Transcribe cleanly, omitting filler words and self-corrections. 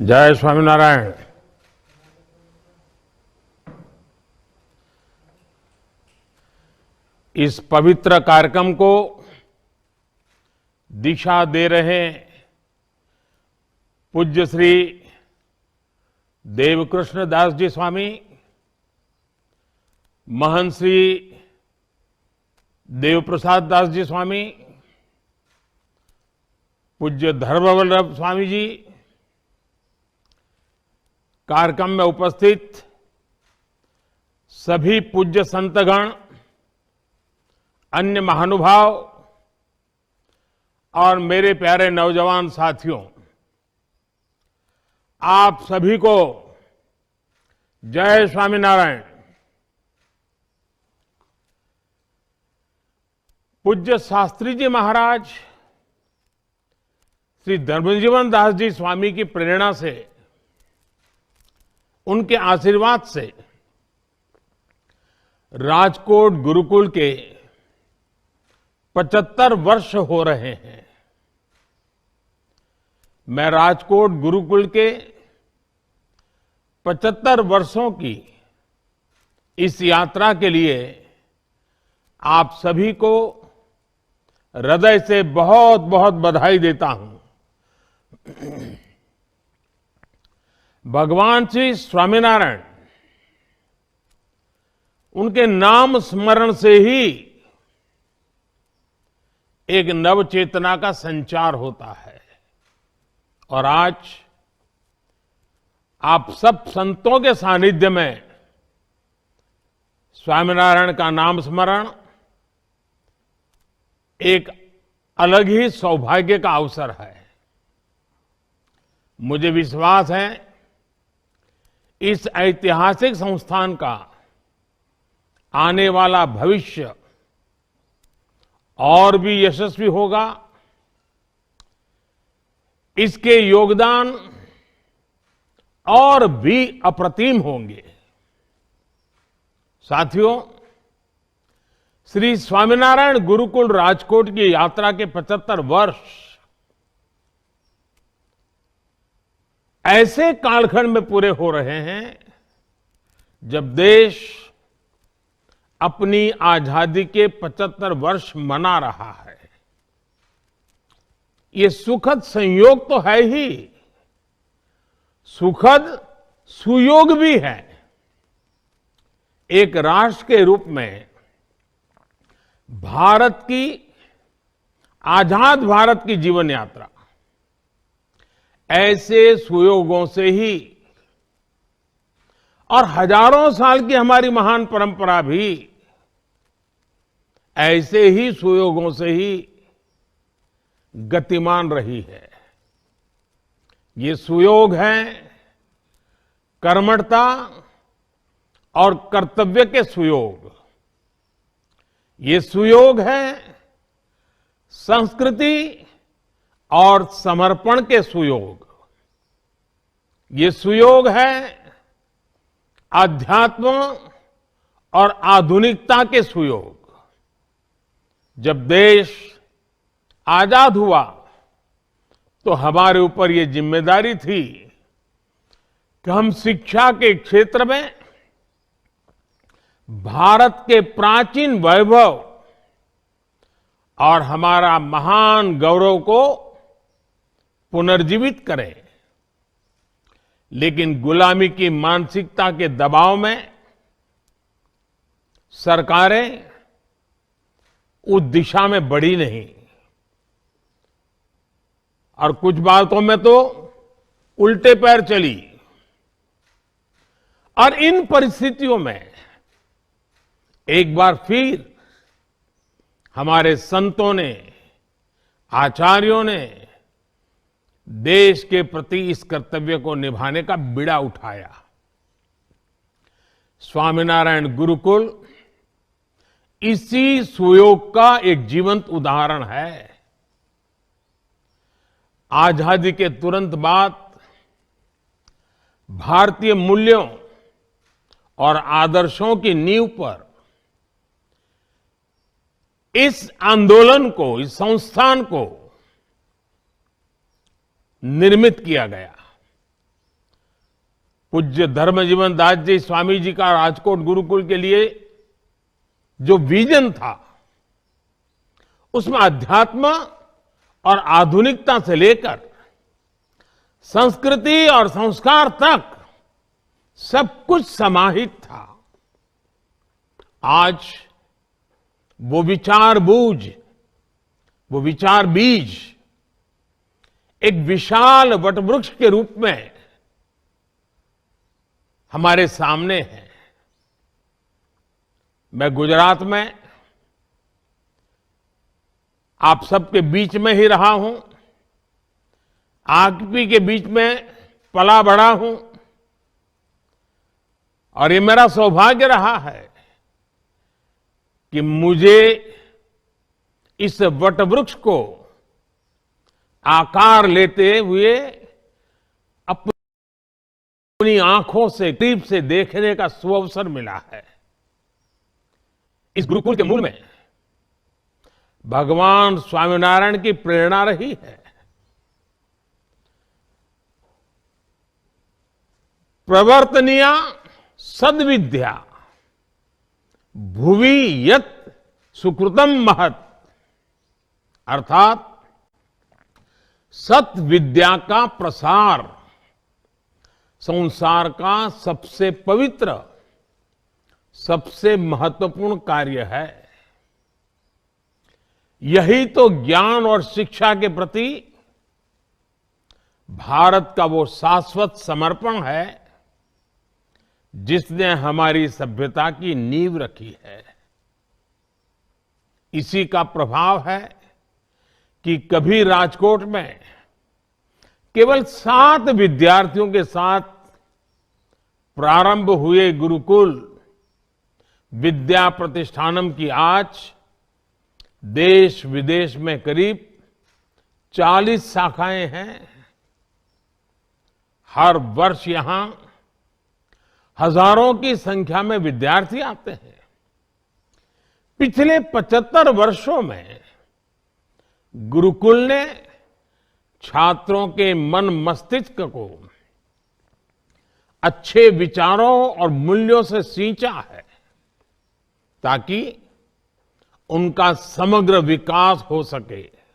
जय स्वामीनारायण। इस पवित्र कार्यक्रम को दिशा दे रहे पूज्य श्री देवकृष्ण दास जी स्वामी, महंत श्री देवप्रसाद दास जी स्वामी, पूज्य धर्मवल्लभ स्वामी जी, कार्यक्रम में उपस्थित सभी पूज्य संतगण, अन्य महानुभाव और मेरे प्यारे नौजवान साथियों, आप सभी को जय स्वामीनारायण। पूज्य शास्त्री जी महाराज श्री धर्मजीवन दास जी स्वामी की प्रेरणा से, उनके आशीर्वाद से राजकोट गुरुकुल के 75 वर्ष हो रहे हैं। मैं राजकोट गुरुकुल के 75 वर्षों की इस यात्रा के लिए आप सभी को हृदय से बहुत बहुत बधाई देता हूं। भगवान श्री स्वामीनारायण, उनके नाम स्मरण से ही एक नव चेतना का संचार होता है। और आज आप सब संतों के सानिध्य में स्वामीनारायण का नाम स्मरण एक अलग ही सौभाग्य का अवसर है। मुझे विश्वास है इस ऐतिहासिक संस्थान का आने वाला भविष्य और भी यशस्वी होगा। इसके योगदान और भी अप्रतिम होंगे। साथियों, श्री स्वामीनारायण गुरुकुल राजकोट की यात्रा के 75 वर्ष ऐसे कालखंड में पूरे हो रहे हैं जब देश अपनी आजादी के 75 वर्ष मना रहा है। ये सुखद संयोग तो है ही, सुखद सुयोग भी है। एक राष्ट्र के रूप में भारत की, आजाद भारत की जीवन यात्रा ऐसे सुयोगों से ही, और हजारों साल की हमारी महान परंपरा भी ऐसे ही सुयोगों से ही गतिमान रही है। ये सुयोग है कर्मठता और कर्तव्य के सुयोग। ये सुयोग है संस्कृति और समर्पण के सुयोग। ये सुयोग है अध्यात्म और आधुनिकता के सुयोग। जब देश आजाद हुआ तो हमारे ऊपर ये जिम्मेदारी थी कि हम शिक्षा के क्षेत्र में भारत के प्राचीन वैभव और हमारा महान गौरव को पुनर्जीवित करें। लेकिन गुलामी की मानसिकता के दबाव में सरकारें उस दिशा में बढ़ी नहीं, और कुछ बातों में तो उल्टे पैर चली। और इन परिस्थितियों में एक बार फिर हमारे संतों ने, आचार्यों ने देश के प्रति इस कर्तव्य को निभाने का बीड़ा उठाया। स्वामीनारायण गुरुकुल इसी सुयोग का एक जीवंत उदाहरण है। आजादी के तुरंत बाद भारतीय मूल्यों और आदर्शों की नींव पर इस आंदोलन को, इस संस्थान को निर्मित किया गया। पूज्य धर्मजीवन दास जी स्वामी जी का राजकोट गुरुकुल के लिए जो विजन था, उसमें अध्यात्म और आधुनिकता से लेकर संस्कृति और संस्कार तक सब कुछ समाहित था। आज वो विचार बूझ, वो विचार बीज एक विशाल वटवृक्ष के रूप में हमारे सामने है। मैं गुजरात में आप सबके बीच में ही रहा हूं, आपकी के बीच में पला बढ़ा हूं, और ये मेरा सौभाग्य रहा है कि मुझे इस वटवृक्ष को आकार लेते हुए अपनी आंखों से करीब से देखने का सुअवसर मिला है। इस गुरुकुल के मूल में भगवान स्वामीनारायण की प्रेरणा रही है। प्रवर्तनीया सद्विद्या भुवि यत् सुकृतम महत्, अर्थात सत विद्या का प्रसार संसार का सबसे पवित्र, सबसे महत्वपूर्ण कार्य है। यही तो ज्ञान और शिक्षा के प्रति भारत का वो शाश्वत समर्पण है जिसने हमारी सभ्यता की नींव रखी है। इसी का प्रभाव है कि कभी राजकोट में केवल 7 विद्यार्थियों के साथ प्रारंभ हुए गुरुकुल विद्या प्रतिष्ठानम की आज देश विदेश में करीब 40 शाखाएं हैं। हर वर्ष यहां हजारों की संख्या में विद्यार्थी आते हैं। पिछले 75 वर्षों में गुरुकुल ने छात्रों के मन मस्तिष्क को अच्छे विचारों और मूल्यों से सींचा है ताकि उनका समग्र विकास हो सके।